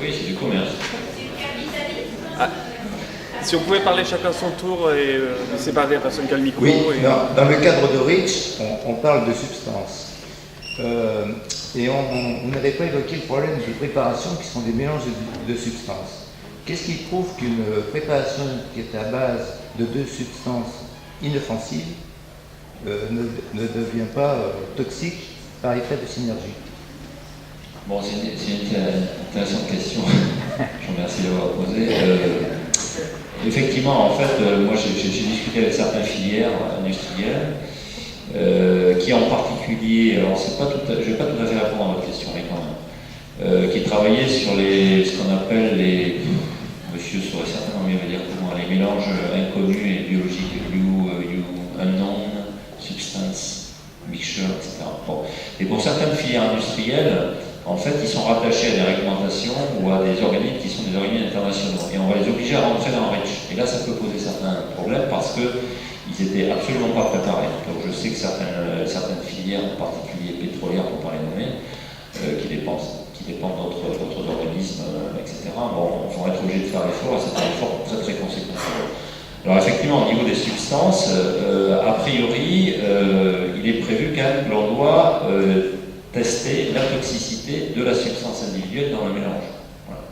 Oui, c'est du commerce. Ah. Si on pouvait parler chacun son tour et séparer la personne qui a le micro. Oui, dans le cadre de REACH, on parle de substances. Et on n'avait pas évoqué le problème des préparations qui sont des mélanges de substances. Qu'est-ce qui prouve qu'une préparation qui est à base de deux substances inoffensives ne devient pas toxique par effet de synergie? Bon, c'est une intéressante question. Je vous remercie d'avoir posé. Effectivement, en fait, moi j'ai discuté avec certaines filières industrielles qui en particulier, alors je ne vais pas tout à fait répondre à votre question, mais quand même, qui travaillaient sur ce qu'on appelle les, monsieur saurait certainement mieux dire comment, les mélanges inconnus et biologiques, unknown, substance, mixture, etc. Bon. Et pour certaines filières industrielles, en fait, ils sont rattachés à des réglementations ou à des organismes qui sont des organismes internationaux. Et on va les obliger à rentrer dans REACH. Et là, ça peut poser certains problèmes parce qu'ils n'étaient absolument pas préparés. Donc je sais que certaines filières, en particulier pétrolières, pour ne pas les nommer, qui dépendent d'autres organismes, etc., bon, vont être obligés de faire l'effort, et c'est un effort très très conséquent. Alors effectivement, au niveau des substances, a priori, il est prévu quand même que l'on doit tester la toxicité de la substance individuelle dans le mélange. Voilà.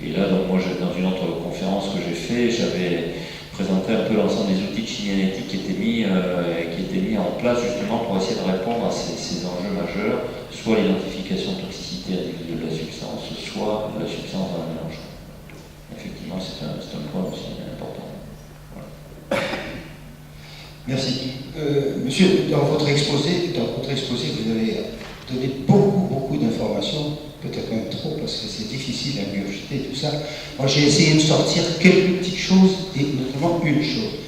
Et là, donc, moi, dans une autre conférence que j'ai fait, j'avais présenté un peu l'ensemble des outils de chimie analytique qui étaient mis en place justement pour essayer de répondre à ces enjeux majeurs, soit l'identification de toxicité individuelle de la substance, soit la substance dans le mélange. Effectivement, c'est un point aussi important. Voilà. Merci. Monsieur, dans votre exposé, vous avez donné beaucoup d'informations, peut-être même trop, parce que c'est difficile à ingurgiter tout ça. Moi, j'ai essayé de sortir quelques petites choses, et notamment une chose.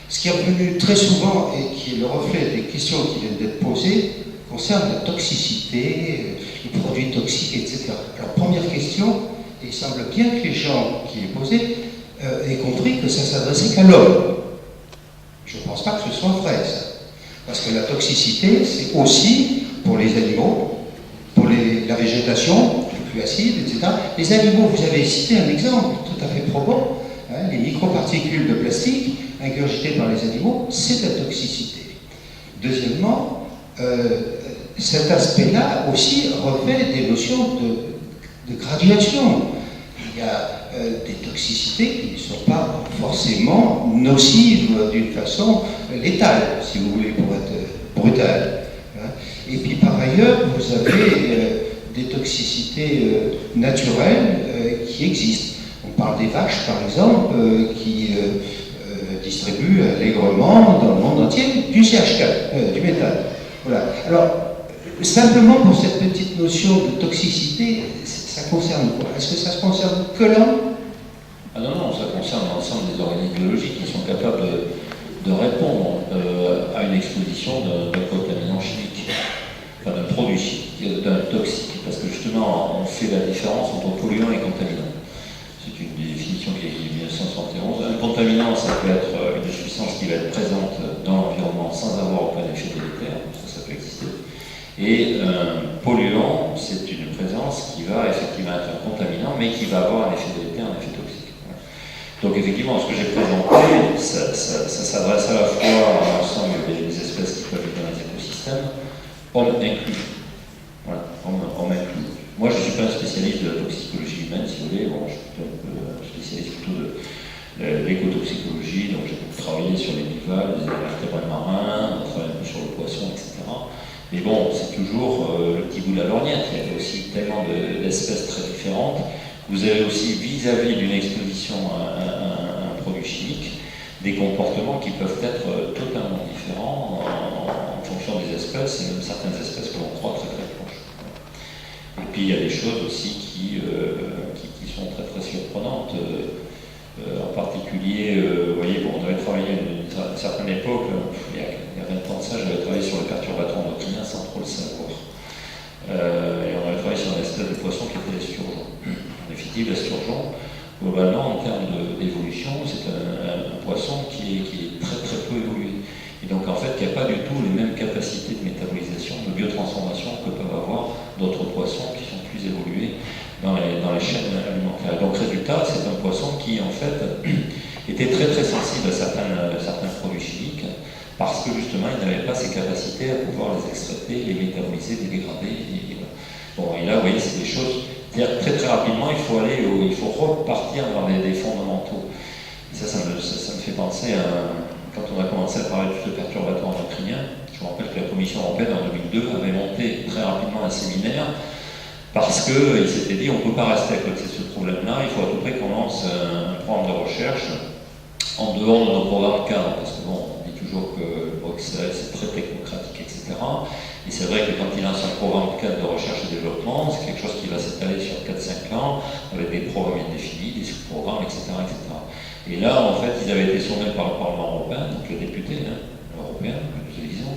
Ce qui est revenu très souvent, et qui est le reflet des questions qui viennent d'être posées, concerne la toxicité, les produits toxiques, etc. Alors, première question, et il semble bien que les gens qui les posaient aient compris que ça s'adressait qu'à l'homme. Je ne pense pas que ce soit vrai, ça. Parce que la toxicité, c'est aussi pour les animaux, pour la végétation, plus acide, etc. Les animaux, vous avez cité un exemple tout à fait probant, hein, les microparticules de plastique ingurgitées par les animaux, c'est la toxicité. Deuxièmement, cet aspect-là aussi revêt des notions de graduation. Il y a des toxicités qui ne sont pas forcément nocives d'une façon létale, si vous voulez, pour être brutal. Et puis par ailleurs, vous avez des toxicités naturelles qui existent. On parle des vaches, par exemple, qui distribuent allègrement dans le monde entier du CH4, du méthane. Voilà. Alors, simplement pour cette petite notion de toxicité, ça concerne quoi? Est-ce que ça se concerne que l'homme? Ah non, ça concerne l'ensemble des organismes biologiques qui sont capables de répondre à une exposition d'un contaminant chimique, enfin d'un produit chimique, d'un toxique, parce que justement on fait la différence entre polluant et contaminant. C'est une définition qui est de 1971. Un contaminant, ça peut être une substance qui va être présente dans l'environnement sans avoir aucun effet délétère, ça peut exister. Et un polluant, c'est une présence qui va effectivement être un contaminant, mais qui va avoir un effet délétère, un effet toxique. Donc effectivement, ce que j'ai présenté, ça s'adresse à la fois à l'ensemble des espèces qui peuvent être dans les écosystèmes, hommes inclus. Voilà, hommes inclus. Moi, je ne suis pas un spécialiste de la toxicologie humaine, si vous voulez. Bon, je suis plutôt un spécialiste plutôt de l'écotoxicologie, donc j'ai travaillé sur les bivalves, les vertébrés marins, on travaille un peu sur le poisson, etc. Mais bon, c'est toujours le petit bout de la lorgnette. Il y a aussi tellement d'espèces très différentes. Vous avez aussi, vis-à-vis d'une exposition à un produit chimique, des comportements qui peuvent être totalement différents en fonction des espèces, et même certaines espèces que l'on croit très très proches. Et puis il y a des choses aussi qui sont très très surprenantes. En particulier, vous voyez, bon, on avait travaillé à une certaine époque, il y a 20 ans de ça, j'avais travaillé sur les perturbateurs endocriniens sans trop le savoir. Et on avait travaillé sur un espèce de poisson qui était l'esturgeon. En effet, l'esturgeon, globalement, en termes d'évolution, c'est un poisson qui est très très peu évolué. Et donc en fait, il n'y a pas du tout les mêmes capacités de métabolisation, de biotransformation que peuvent avoir d'autres poissons qui sont plus évolués dans les chaîne alimentaire. Donc résultat, c'est un poisson qui en fait était très très sensible à certains produits chimiques parce que justement il n'avait pas ces capacités à pouvoir les extraiter, les métaboliser, les dégrader. Bon, et là, vous voyez, c'est des choses. C'est-à-dire très très rapidement, il faut repartir dans des fondamentaux. Et ça me fait penser à quand on a commencé à parler de ce perturbateur endocrinien. Je me rappelle que la Commission européenne en 2002 avait monté très rapidement un séminaire parce qu'il s'était dit on ne peut pas rester à côté de ce problème-là, il faut à tout prix qu'on lance un programme de recherche en dehors de nos programmes cadres, parce que bon, on dit toujours que Bruxelles c'est très technocratique, etc. Et c'est vrai que quand il lance un programme cadre de recherche et développement, c'est quelque chose qui va s'étaler sur 4-5 ans, avec des programmes indéfinis, des sous-programmes, etc., etc. Et là, en fait, ils avaient été sommés par le Parlement européen, donc les députés européens, que nous disons,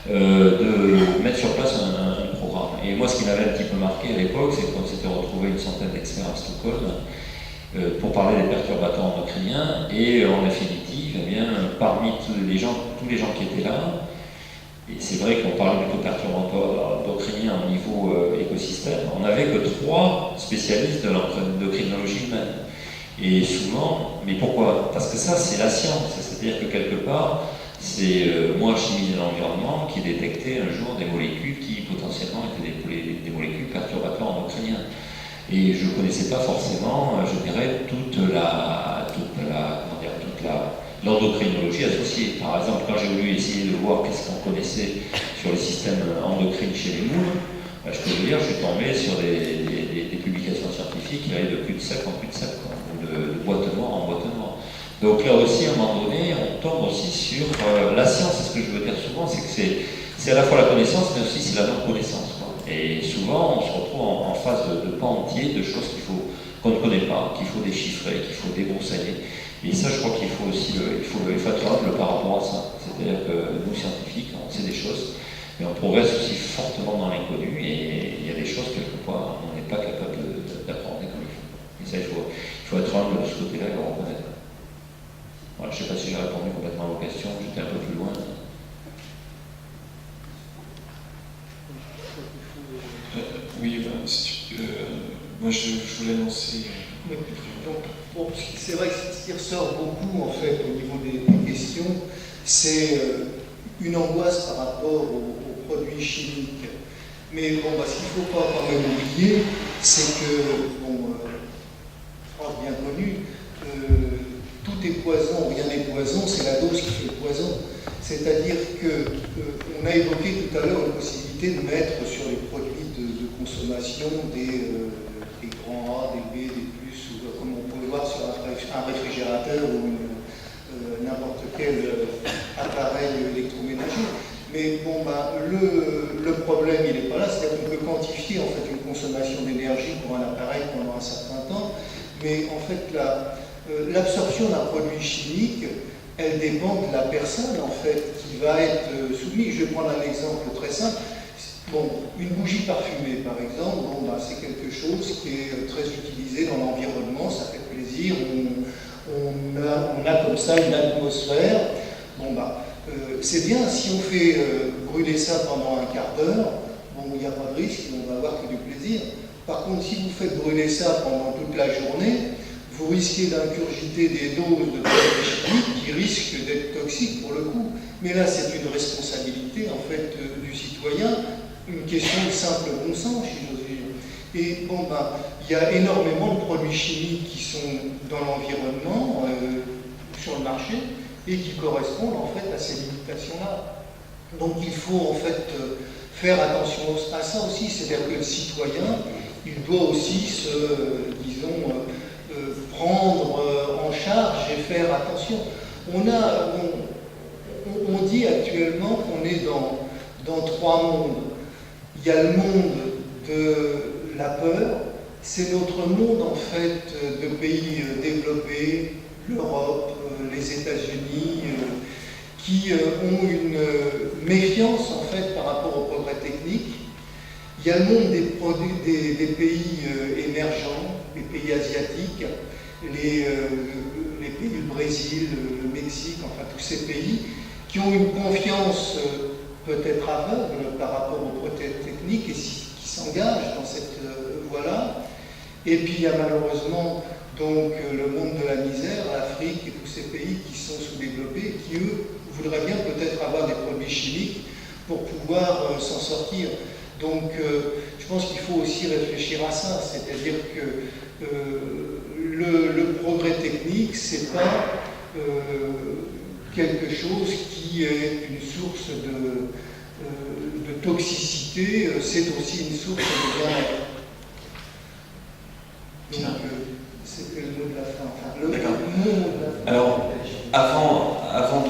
de mettre sur place un programme. Et moi, ce qui m'avait un petit peu marqué à l'époque, c'est qu'on s'était retrouvé une centaine d'experts à Stockholm pour parler des perturbateurs endocriniens, et en définitive, eh bien, parmi tous les gens qui étaient là, et c'est vrai qu'on parlait plutôt perturbateurs endocriniens au niveau écosystème, on n'avait que 3 spécialistes de l'endocrinologie humaine. Et souvent, mais pourquoi? Parce que ça, c'est la science, c'est-à-dire que quelque part, c'est moi, chimie de l'environnement, qui détectais un jour des molécules qui potentiellement étaient des molécules perturbateurs endocriniens. Et je ne connaissais pas forcément, je dirais, toute l'endocrinologie associée. Par exemple, quand j'ai voulu essayer de voir qu'est-ce qu'on connaissait sur les systèmes endocrines chez les moules, je peux vous dire, je suis tombé sur des publications scientifiques qui allaient de plus de 7 en plus de 7, de boîte noire en boîte noire. Donc là aussi, à un moment donné, on tombe aussi sur la science. Et ce que je veux dire souvent, c'est que c'est à la fois la connaissance, mais aussi c'est la non-connaissance. Et souvent, on se retrouve en face de pans entiers de choses qu'on ne connaît pas, qu'il faut déchiffrer, qu'il faut débroussailler. Et ça, je crois qu'il faut aussi il faut être humble par rapport à ça. C'est-à-dire que nous, scientifiques, on sait des choses, mais on progresse aussi fortement dans l'inconnu, et il y a des choses, quelquefois, on n'est pas capable d'apprendre comme il faut. Et ça, il faut être humble de ce côté-là et le reconnaître. Voilà, je ne sais pas si j'ai répondu complètement à vos questions, j'étais un peu plus loin. Oui, moi je voulais lancer. Bon, c'est vrai que ce qui ressort beaucoup en fait au niveau des questions, c'est une angoisse par rapport aux produits chimiques. Mais bon, ce qu'il ne faut pas quand même oublier, c'est que, phrase bien connue, tout est poison, rien n'est poison, c'est la dose qui fait le poison. C'est-à-dire qu'on a évoqué tout à l'heure la possibilité de mettre sur les produits de consommation des grands A, des B, des plus, ou comme on peut le voir sur un réfrigérateur ou n'importe quel appareil électroménager. Mais bon, le problème, il n'est pas là, c'est-à-dire qu'on peut quantifier en fait une consommation d'énergie pour un appareil pendant un certain temps, mais en fait l'absorption d'un produit chimique, elle dépend de la personne en fait qui va être soumise. Je vais prendre un exemple très simple. Bon, une bougie parfumée par exemple, c'est quelque chose qui est très utilisé dans l'environnement, ça fait plaisir, on a comme ça une atmosphère. C'est bien si on fait brûler ça pendant un quart d'heure, il n'y a pas de risque, on va avoir que du plaisir. Par contre, si vous faites brûler ça pendant toute la journée, vous risquez d'incurgiter des doses de produits chimiques qui risquent d'être toxiques pour le coup. Mais là, c'est une responsabilité en fait du citoyen, une question de simple bon sens, si j'ose dire. Et il y a énormément de produits chimiques qui sont dans l'environnement, sur le marché, et qui correspondent en fait à ces limitations-là. Donc il faut en fait faire attention à ça aussi, c'est-à-dire que le citoyen, il doit aussi prendre en charge et faire attention. On dit actuellement qu'on est dans 3 mondes. Il y a le monde de la peur, c'est notre monde en fait de pays développés, l'Europe, les États-Unis, qui ont une méfiance en fait par rapport au progrès technique. Il y a le monde des pays émergents, les pays asiatiques, les pays du Brésil, le Mexique, enfin tous ces pays qui ont une confiance peut-être aveugle par rapport au progrès technique et qui s'engagent dans cette voie-là. Et puis il y a malheureusement donc le monde de la misère, l'Afrique et tous ces pays qui sont sous-développés, qui eux voudraient bien peut-être avoir des produits chimiques pour pouvoir s'en sortir. Donc je pense qu'il faut aussi réfléchir à ça, c'est-à-dire que le progrès technique, c'est pas quelque chose qui est une source de toxicité, c'est aussi une source de bien-être. Donc c'était le mot de la fin. Enfin, le mot de la fin. Alors, avant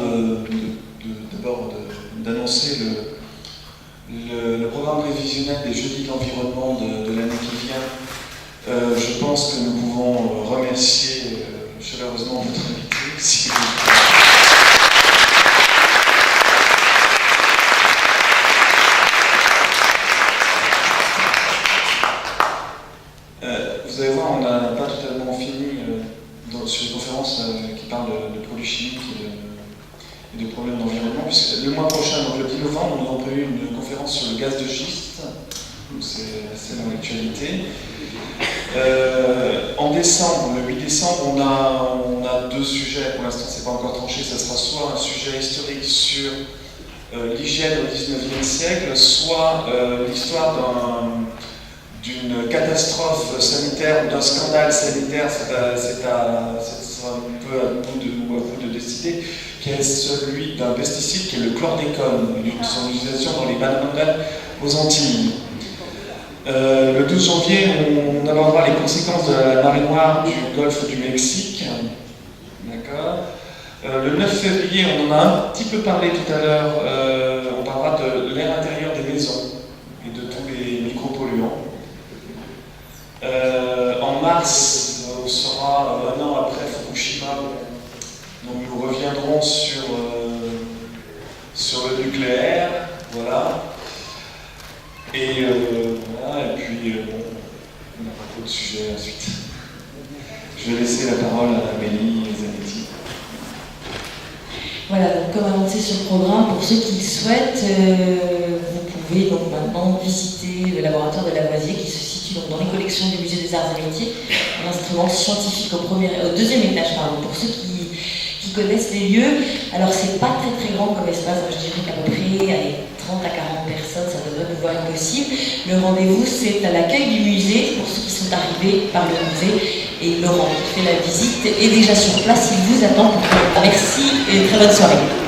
d'abord d'annoncer le programme prévisionnel des Jeudis de l'environnement de l'année qui vient, je pense que nous pouvons remercier chaleureusement votre invité. Si vous allez voir, on n'a pas totalement fini sur les conférences qui parlent de produits chimiques et de problèmes d'environnement, puisque le mois prochain, donc le 10 novembre, nous avons prévu une conférence sur le gaz de schiste, donc c'est assez dans l'actualité. En décembre, le 8 décembre, on a deux sujets, pour l'instant c'est pas encore tranché, ça sera soit un sujet historique sur l'hygiène au 19e siècle, soit l'histoire d'une catastrophe sanitaire ou d'un scandale sanitaire, c'est un peu à vous de décider, qui est celui d'un pesticide qui est le chlordécone, son utilisation dans les bananes aux Antilles. Le 12 janvier, on abordera les conséquences de la marée noire du golfe du Mexique. D'accord. Le 9 février, on en a un petit peu parlé tout à l'heure, on parlera de l'air intérieur des maisons et de tous les micropolluants. En mars, on sera un an après Fukushima, donc nous reviendrons sur le nucléaire, voilà. Et voilà, et puis on n'a pas trop de sujets ensuite. Je vais laisser la parole à Amélie Zanetti. Voilà, donc comme annoncé sur le programme, pour ceux qui le souhaitent, vous pouvez donc maintenant visiter le laboratoire de Lavoisier qui se situe donc dans les collections du Musée des Arts et Métiers, un instrument scientifique au deuxième étage, pardon, pour ceux qui connaissent les lieux. Alors c'est pas très grand comme espace, je dirais qu'à peu près 30 à 40 personnes, ça devrait pouvoir être possible. Le rendez-vous c'est à l'accueil du musée pour ceux qui sont arrivés par le musée, et Laurent qui fait la visite est déjà sur place, il vous attend. Merci et très bonne soirée.